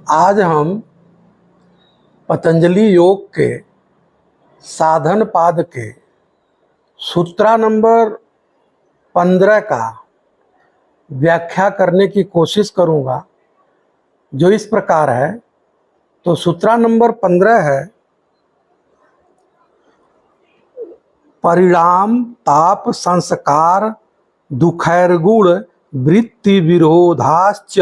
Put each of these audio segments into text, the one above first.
आज हम पतंजलि योग के साधन पाद के सूत्रा नंबर 15 का व्याख्या करने की कोशिश करूंगा, जो इस प्रकार है। तो सूत्रा नंबर 15 है, परिणाम ताप संस्कार दुखैर्गुण वृत्ति विरोधाश्च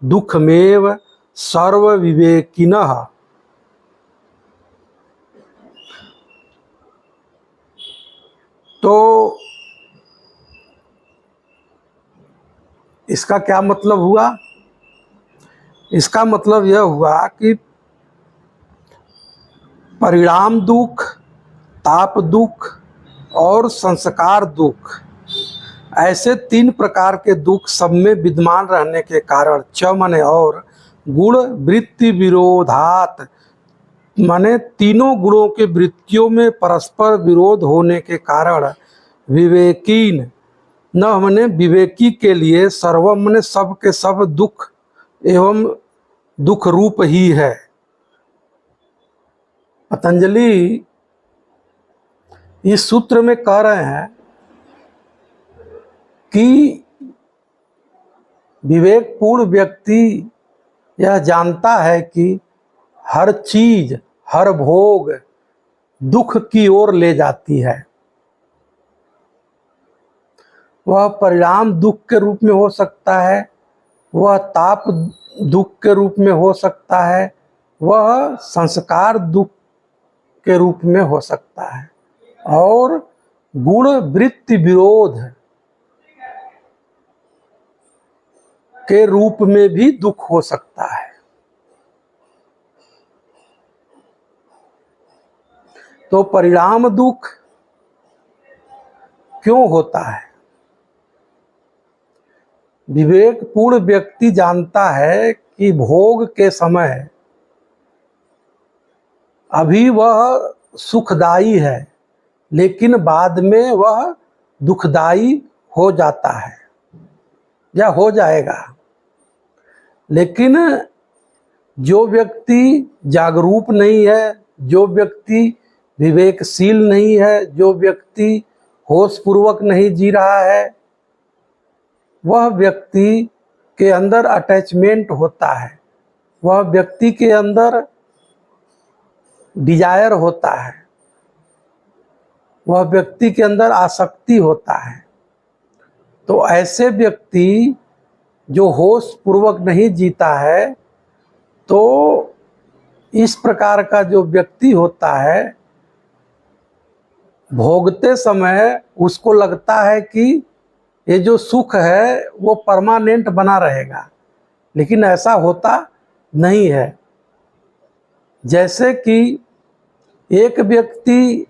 दुखमेव सर्व विवेकिनः। तो इसका क्या मतलब हुआ? इसका मतलब यह हुआ कि परिणाम दुख, ताप दुख और संस्कार दुख, ऐसे 3 प्रकार के दुख सब में विद्यमान रहने के कारण च माने और गुण वृत्ति विरोधात माने तीनों गुणों के वृत्तियों में परस्पर विरोध होने के कारण विवेकीन न माने विवेकी के लिए सर्वम माने सब के सब दुख एवं दुख रूप ही है। पतंजलि इस सूत्र में कह रहे हैं कि विवेकपूर्ण व्यक्ति यह जानता है कि हर चीज, हर भोग दुख की ओर ले जाती है। वह परिणाम दुख के रूप में हो सकता है, वह ताप दुख के रूप में हो सकता है, वह संस्कार दुख के रूप में हो सकता है, और गुण वृत्ति विरोध के रूप में भी दुख हो सकता है। तो परिणाम दुख क्यों होता है? विवेकपूर्ण व्यक्ति जानता है कि भोग के समय अभी वह सुखदायी है, लेकिन बाद में वह दुखदायी हो जाता है या हो जाएगा। लेकिन जो व्यक्ति जागरूक नहीं है, जो व्यक्ति विवेकशील नहीं है, जो व्यक्ति होश पूर्वक नहीं जी रहा है, वह व्यक्ति के अंदर अटैचमेंट होता है, वह व्यक्ति के अंदर डिजायर होता है, वह व्यक्ति के अंदर आसक्ति होता है। तो ऐसे व्यक्ति जो होश पूर्वक नहीं जीता है, तो इस प्रकार का जो व्यक्ति होता है, भोगते समय उसको लगता है कि ये जो सुख है वो परमानेंट बना रहेगा, लेकिन ऐसा होता नहीं है। जैसे कि एक व्यक्ति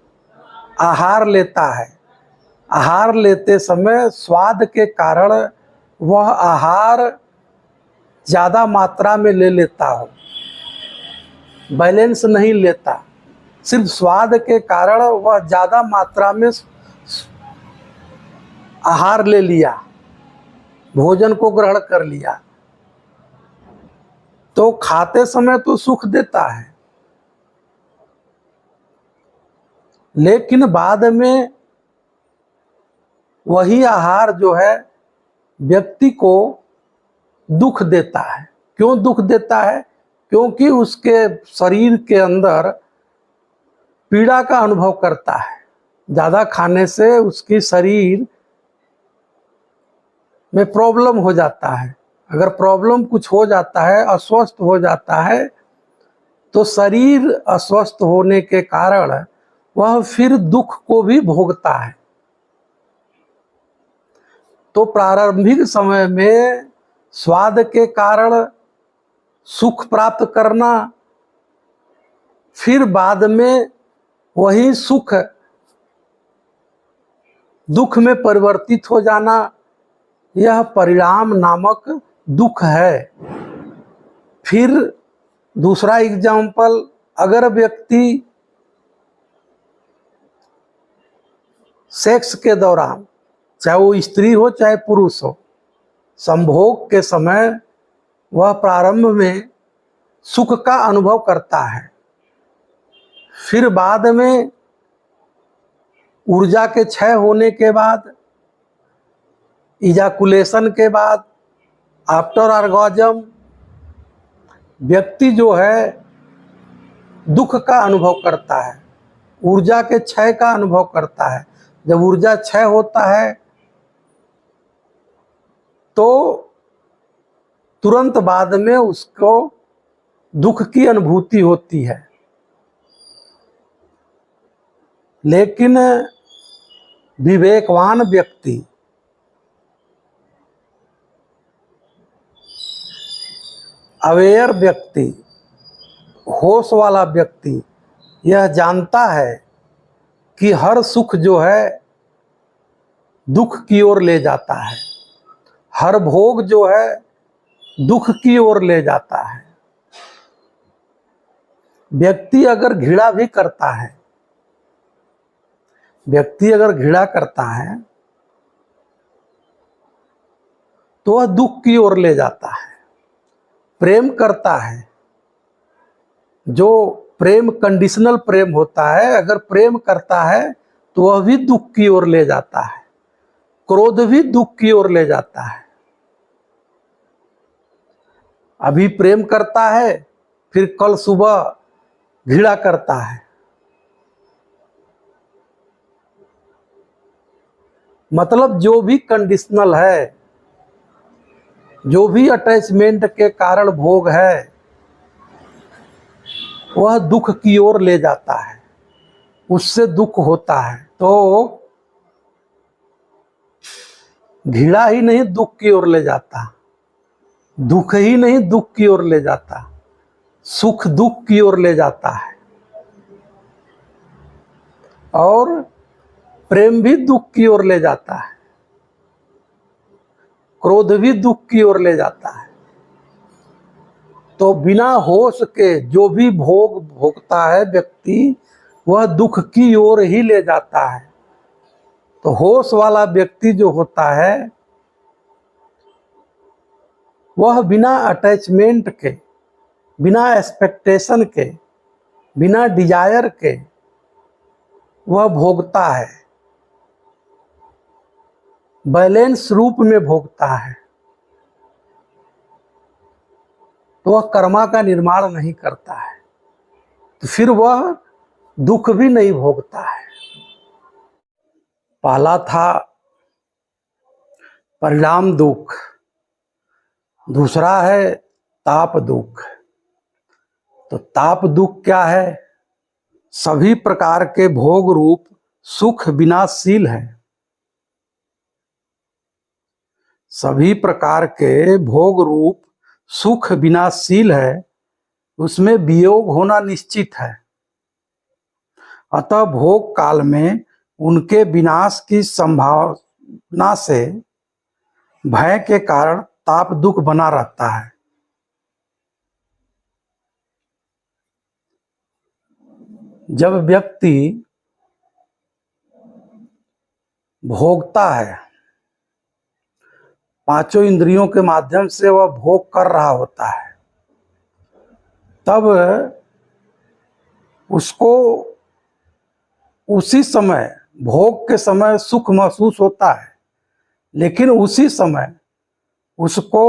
आहार लेता है, आहार लेते समय स्वाद के कारण वह आहार ज़्यादा मात्रा में ले लेता हो, बैलेंस नहीं लेता, सिर्फ स्वाद के कारण वह ज़्यादा मात्रा में आहार ले लिया, भोजन को ग्रहण कर लिया। तो खाते समय तो सुख देता है, लेकिन बाद में वही आहार जो है व्यक्ति को दुख देता है। क्यों दुख देता है? क्योंकि उसके शरीर के अंदर पीड़ा का अनुभव करता है। ज़्यादा खाने से उसकी शरीर में प्रॉब्लम हो जाता है। अगर प्रॉब्लम कुछ हो जाता है, अस्वस्थ हो जाता है, तो शरीर अस्वस्थ होने के कारण वह फिर दुख को भी भोगता है। तो प्रारंभिक समय में स्वाद के कारण सुख प्राप्त करना, फिर बाद में वही सुख दुख में परिवर्तित हो जाना, यह परिणाम नामक दुख है। फिर दूसरा एग्जाम्पल, अगर व्यक्ति सेक्स के दौरान, चाहे वो स्त्री हो चाहे पुरुष हो, संभोग के समय वह प्रारंभ में सुख का अनुभव करता है। फिर बाद में ऊर्जा के क्षय होने के बाद, इजाकुलेशन के बाद, आफ्टर ऑर्गेज्म व्यक्ति जो है दुख का अनुभव करता है, ऊर्जा के क्षय का अनुभव करता है। जब ऊर्जा क्षय होता है तो तुरंत बाद में उसको दुख की अनुभूति होती है। लेकिन विवेकवान व्यक्ति, अवेयर व्यक्ति, होश वाला व्यक्ति यह जानता है कि हर सुख जो है दुख की ओर ले जाता है, हर भोग जो है दुख की ओर ले जाता है। व्यक्ति अगर घृणा भी करता है, व्यक्ति अगर घृणा करता है तो वह दुख की ओर ले जाता है। प्रेम करता है, जो प्रेम कंडीशनल प्रेम होता है, अगर प्रेम करता है तो वह भी दुख की ओर ले जाता है। क्रोध भी दुख की ओर ले जाता है। अभी प्रेम करता है, फिर कल सुबह घृणा करता है। मतलब जो भी कंडीशनल है, जो भी अटैचमेंट के कारण भोग है, वह दुख की ओर ले जाता है, उससे दुख होता है। तो घृणा ही नहीं दुख की ओर ले जाता, दुख ही नहीं दुख की ओर ले जाता, सुख दुख की ओर ले जाता है। और प्रेम भी दुख की ओर ले जाता है, क्रोध भी दुख की ओर ले जाता है। तो बिना होश के जो भी भोग भोगता है व्यक्ति, वह दुख की ओर ही ले जाता है। तो होश वाला व्यक्ति जो होता है वह बिना अटैचमेंट के, बिना एक्सपेक्टेशन के, बिना डिजायर के वह भोगता है, बैलेंस रूप में भोगता है। तो वह कर्मा का निर्माण नहीं करता है, तो फिर वह दुख भी नहीं भोगता है। पहला था परिणाम दुख, दूसरा है ताप दुख। तो ताप दुख क्या है? सभी प्रकार के भोग रूप सुख विनाशशील है। सभी प्रकार के भोग रूप सुख विनाशशील है, उसमें वियोग होना निश्चित है। अतः भोग काल में उनके विनाश की संभावना से भय के कारण ताप दुख बना रहता है। जब व्यक्ति भोगता है, पांचों इंद्रियों के माध्यम से वह भोग कर रहा होता है, तब उसको उसी समय, भोग के समय सुख महसूस होता है, लेकिन उसी समय उसको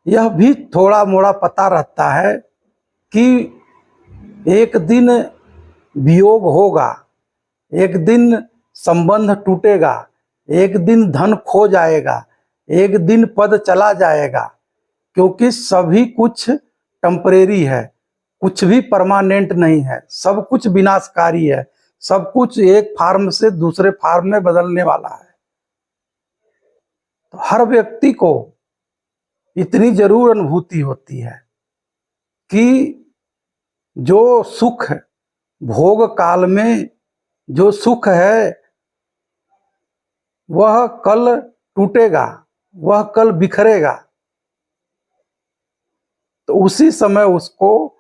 यह भी थोड़ा मोड़ा पता रहता है कि एक दिन वियोग होगा, एक दिन संबंध टूटेगा, एक दिन धन खो जाएगा, एक दिन पद चला जाएगा, क्योंकि सभी कुछ टेम्परेरी है, कुछ भी परमानेंट नहीं है, सब कुछ विनाशकारी है, सब कुछ एक फार्म से दूसरे फार्म में बदलने वाला है। तो हर व्यक्ति को इतनी जरूर अनुभूति होती है कि जो सुख भोग काल में जो सुख है वह कल टूटेगा, वह कल बिखरेगा। तो उसी समय उसको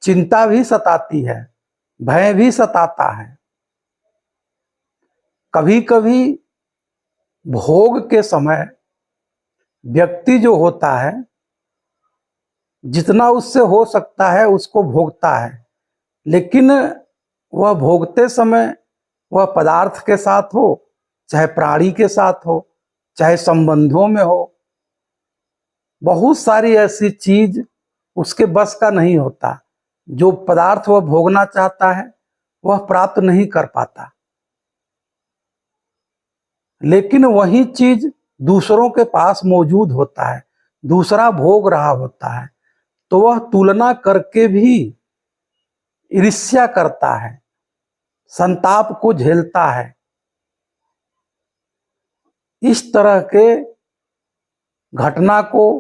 चिंता भी सताती है, भय भी सताता है। कभी कभी भोग के समय व्यक्ति जो होता है जितना उससे हो सकता है उसको भोगता है, लेकिन वह भोगते समय वह पदार्थ के साथ हो, चाहे प्राणी के साथ हो, चाहे संबंधों में हो, बहुत सारी ऐसी चीज उसके बस का नहीं होता। जो पदार्थ वह भोगना चाहता है वह प्राप्त नहीं कर पाता, लेकिन वही चीज दूसरों के पास मौजूद होता है, दूसरा भोग रहा होता है, तो वह तुलना करके भी ईर्ष्या करता है, संताप को झेलता है। इस तरह के घटना को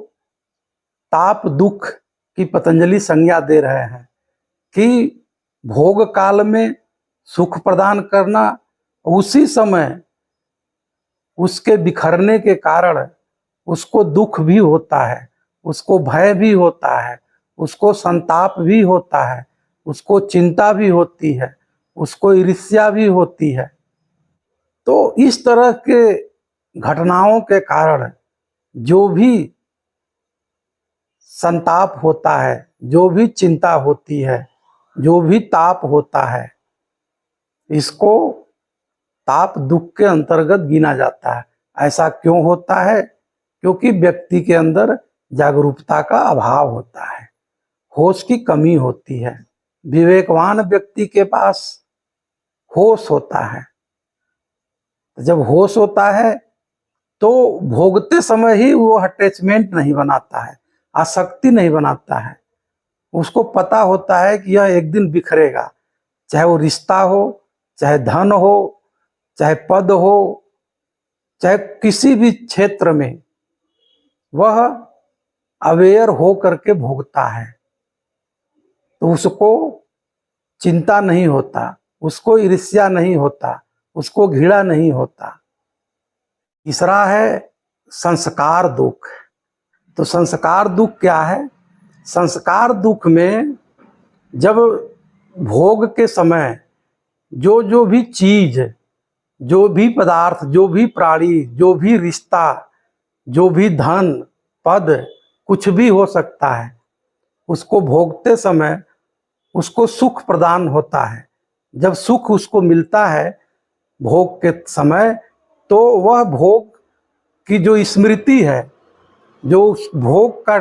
ताप दुख की पतंजलि संज्ञा दे रहे हैं कि भोग काल में सुख प्रदान करना, उसी समय उसके बिखरने के कारण उसको दुख भी होता है, उसको भय भी होता है, उसको संताप भी होता है, उसको चिंता भी होती है, उसको ईर्ष्या भी होती है। तो इस तरह के घटनाओं के कारण जो भी संताप होता है, जो भी चिंता होती है, जो भी ताप होता है, इसको ताप दुख के अंतर्गत गिना जाता है। ऐसा क्यों होता है? क्योंकि व्यक्ति के अंदर जागरूकता का अभाव होता है, होश की कमी होती है। विवेकवान व्यक्ति के पास होश होता है। जब होश होता है तो भोगते समय ही वो अटैचमेंट नहीं बनाता है, आसक्ति नहीं बनाता है। उसको पता होता है कि यह एक दिन बिखरेगा, चाहे वो रिश्ता हो, चाहे धन हो, चाहे पद हो, चाहे किसी भी क्षेत्र में वह अवेयर हो करके भोगता है। तो उसको चिंता नहीं होता, उसको ईर्ष्या नहीं होता, उसको घृणा नहीं होता। तीसरा है संस्कार दुख। तो संस्कार दुख क्या है? संस्कार दुख में जब भोग के समय जो जो भी चीज, जो भी पदार्थ, जो भी प्राणी, जो भी रिश्ता, जो भी धन पद, कुछ भी हो सकता है, उसको भोगते समय उसको सुख प्रदान होता है। जब सुख उसको मिलता है भोग के समय, तो वह भोग की जो स्मृति है, जो उस भोग का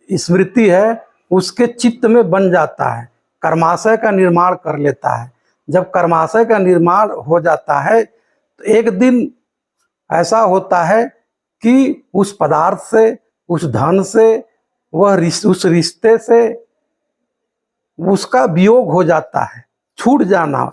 स्मृति है, उसके चित्त में बन जाता है, कर्माशय का निर्माण कर लेता है। जब कर्माशय का निर्माण हो जाता है तो एक दिन ऐसा होता है कि उस पदार्थ से, उस धन से, उस रिश्ते से उसका वियोग हो जाता है, छूट जाना,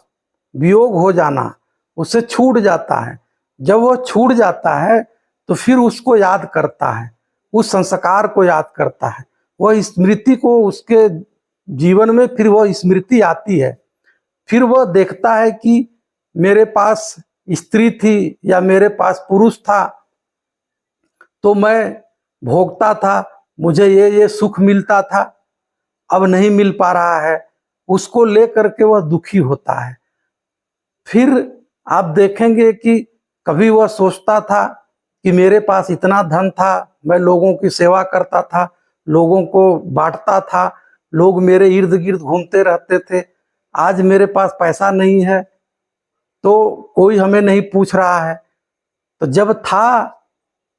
वियोग हो जाना, उससे छूट जाता है। जब वह छूट जाता है तो फिर उसको याद करता है, उस संस्कार को याद करता है, वह स्मृति को, उसके जीवन में फिर वह स्मृति आती है। फिर वह देखता है कि मेरे पास स्त्री थी या मेरे पास पुरुष था, तो मैं भोगता था, मुझे ये सुख मिलता था, अब नहीं मिल पा रहा है, उसको लेकर के वह दुखी होता है। फिर आप देखेंगे कि कभी वह सोचता था कि मेरे पास इतना धन था, मैं लोगों की सेवा करता था, लोगों को बांटता था, लोग मेरे इर्द गिर्द घूमते रहते थे, आज मेरे पास पैसा नहीं है तो कोई हमें नहीं पूछ रहा है। तो जब था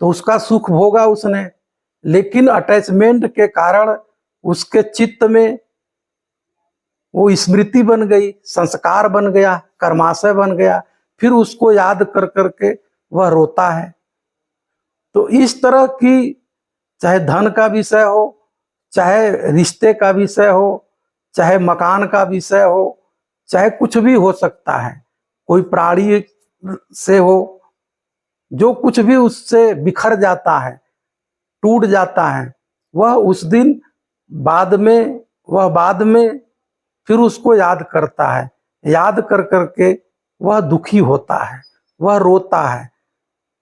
तो उसका सुख भोगा उसने, लेकिन अटैचमेंट के कारण उसके चित्त में वो स्मृति बन गई, संस्कार बन गया, कर्माशय बन गया, फिर उसको याद कर करके वह रोता है। तो इस तरह की, चाहे धन का विषय हो, चाहे रिश्ते का विषय हो, चाहे मकान का विषय हो, चाहे कुछ भी हो सकता है, कोई प्राणी से हो, जो कुछ भी उससे बिखर जाता है, टूट जाता है, वह उस दिन बाद में फिर उसको याद करता है, याद कर करके वह दुखी होता है, वह रोता है।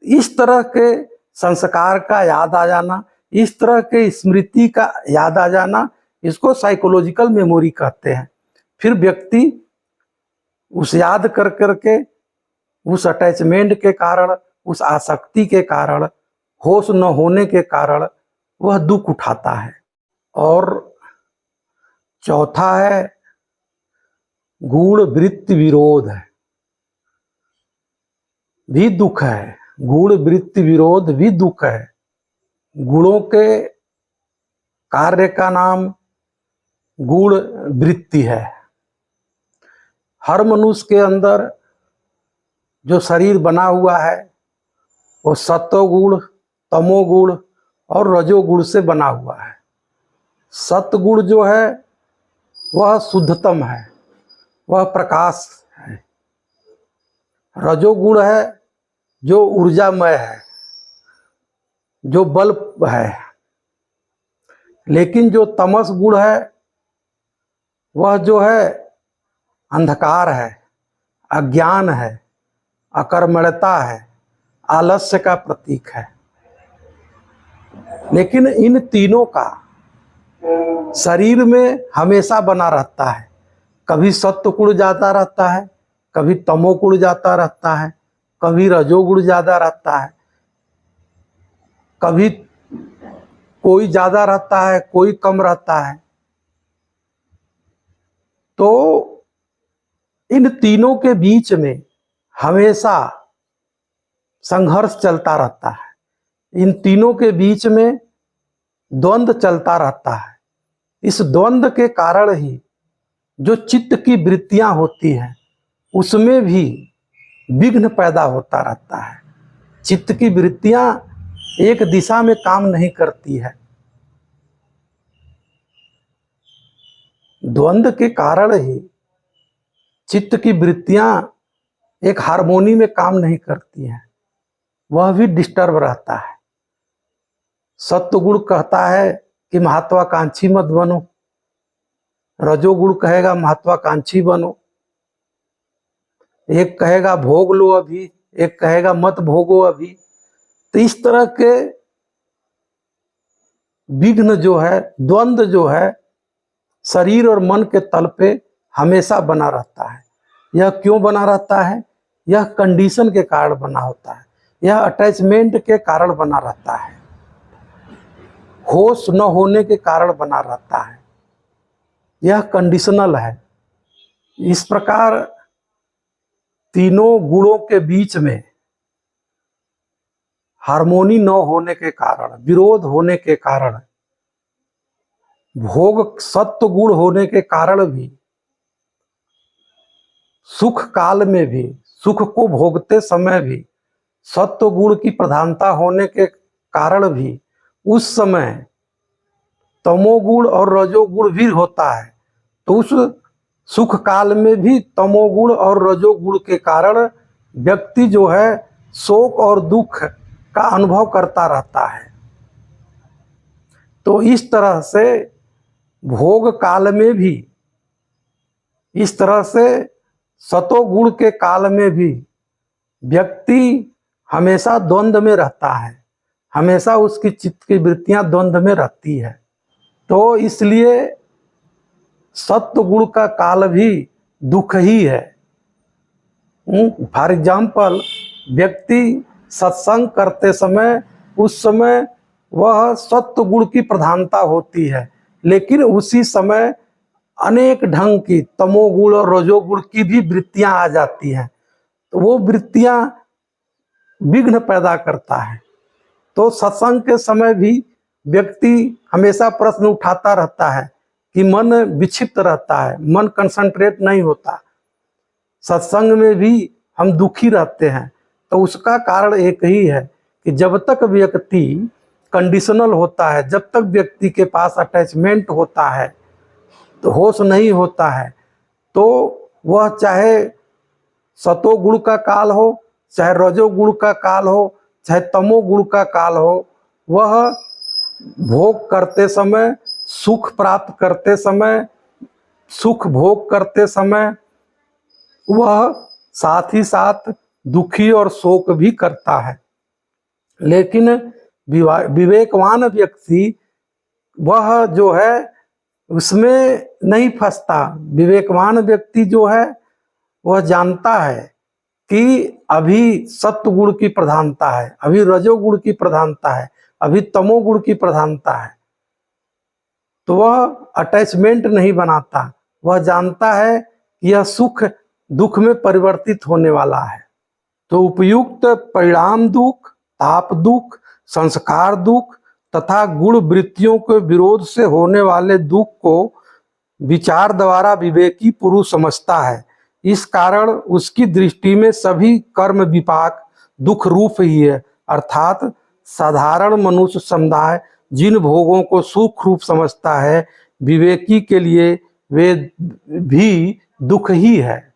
इस तरह के संस्कार का याद आ जाना, इस तरह के स्मृति का याद आ जाना, इसको साइकोलॉजिकल मेमोरी कहते हैं। फिर व्यक्ति उस याद कर करके, उस अटैचमेंट के कारण, उस आसक्ति के कारण, होश न होने के कारण वह दुख उठाता है। और चौथा है गुण वृत्ति विरोध है, भी दुख है। गुण वृत्ति विरोध भी दुख है। गुणों के कार्य का नाम गुण वृत्ति है। हर मनुष्य के अंदर जो शरीर बना हुआ है वो सत्वगुण, तमोगुण और रजोगुण से बना हुआ है। सत्वगुण जो है वह शुद्धतम है, वह प्रकाश है। रजोगुण है जो ऊर्जामय है, जो बल है। लेकिन जो तमस गुण है वह जो है अंधकार है, अज्ञान है, अकर्मण्यता है, आलस्य का प्रतीक है। लेकिन इन तीनों का शरीर में हमेशा बना रहता है। कभी सत्व गुण ज्यादा रहता है, कभी तमोगुण ज्यादा रहता है, कभी रजोगुण ज्यादा रहता है, कभी कोई ज्यादा रहता है, कोई कम रहता है। तो इन तीनों के बीच में हमेशा संघर्ष चलता रहता है। इन तीनों के बीच में द्वंद्व चलता रहता है। इस द्वंद्व के कारण ही जो चित्त की वृत्तियां होती हैं उसमें भी विघ्न पैदा होता रहता है। चित्त की वृत्तियां एक दिशा में काम नहीं करती है। द्वंद्व के कारण ही चित्त की वृत्तियां एक हार्मोनी में काम नहीं करती हैं, वह भी डिस्टर्ब रहता है। सत्वगुण कहता है कि महत्वाकांक्षी मत बनो, रजोगुण कहेगा महत्वाकांक्षी बनो, एक कहेगा भोग लो अभी, एक कहेगा मत भोगो अभी। तो इस तरह के विघ्न जो है, द्वंद्व जो है, शरीर और मन के तल पे हमेशा बना रहता है। यह क्यों बना रहता है? यह कंडीशन के कारण बना होता है, यह अटैचमेंट के कारण बना रहता है, होश न होने के कारण बना रहता है। यह कंडीशनल है। इस प्रकार तीनों गुणों के बीच में हार्मोनी न होने के कारण, विरोध होने के कारण, भोग सत्व गुण होने के कारण भी, सुख काल में भी, सुख को भोगते समय भी सत्व गुण की प्रधानता होने के कारण भी उस समय तमोगुण और रजोगुण भी होता है। तो उस सुख काल में भी तमोगुण और रजोगुण के कारण व्यक्ति जो है शोक और दुख का अनुभव करता रहता है। तो इस तरह से भोग काल में भी, इस तरह से सतोगुण के काल में भी व्यक्ति हमेशा द्वंद्व में रहता है, हमेशा उसकी चित्त की वृत्तियां द्वंद्व में रहती है। तो इसलिए सत्व गुण का काल भी दुख ही है। फॉर एग्जाम्पल, व्यक्ति सत्संग करते समय उस समय वह सत्व गुण की प्रधानता होती है, लेकिन उसी समय अनेक ढंग की तमोगुण और रजोगुण की भी वृत्तियां आ जाती हैं। तो वो वृत्तियां विघ्न पैदा करता है। तो सत्संग के समय भी व्यक्ति हमेशा प्रश्न उठाता रहता है कि मन विक्षिप्त रहता है, मन कंसंट्रेट नहीं होता, सत्संग में भी हम दुखी रहते हैं। तो उसका कारण एक ही है कि जब तक व्यक्ति कंडीशनल होता है, जब तक व्यक्ति के पास अटैचमेंट होता है, तो होश नहीं होता है, तो वह चाहे सतोगुण का काल हो, चाहे रजोगुण का काल हो, चाहे तमोगुण का काल हो, वह भोग करते समय, सुख प्राप्त करते समय, सुख भोग करते समय वह साथ ही साथ दुखी और शोक भी करता है। लेकिन विवेकवान व्यक्ति वह जो है उसमें नहीं फंसता। विवेकवान व्यक्ति जो है वह जानता है कि अभी सत्व गुण की प्रधानता है, अभी रजोगुण की प्रधानता है, अभी तमोगुण की प्रधानता है। तो वह अटैचमेंट नहीं बनाता, वह जानता है कि यह सुख दुख में परिवर्तित होने वाला है। तो उपयुक्त परिणाम दुख, ताप दुख, संस्कार दुख तथा गुण वृत्तियों के विरोध से होने वाले दुख को विचार द्वारा विवेकी पुरुष समझता है। इस कारण उसकी दृष्टि में सभी कर्म विपाक दुख रूप ही है, अर्थात साधारण मनुष्य समुदाय जिन भोगों को सुख रूप समझता है, विवेकी के लिए वे भी दुख ही है।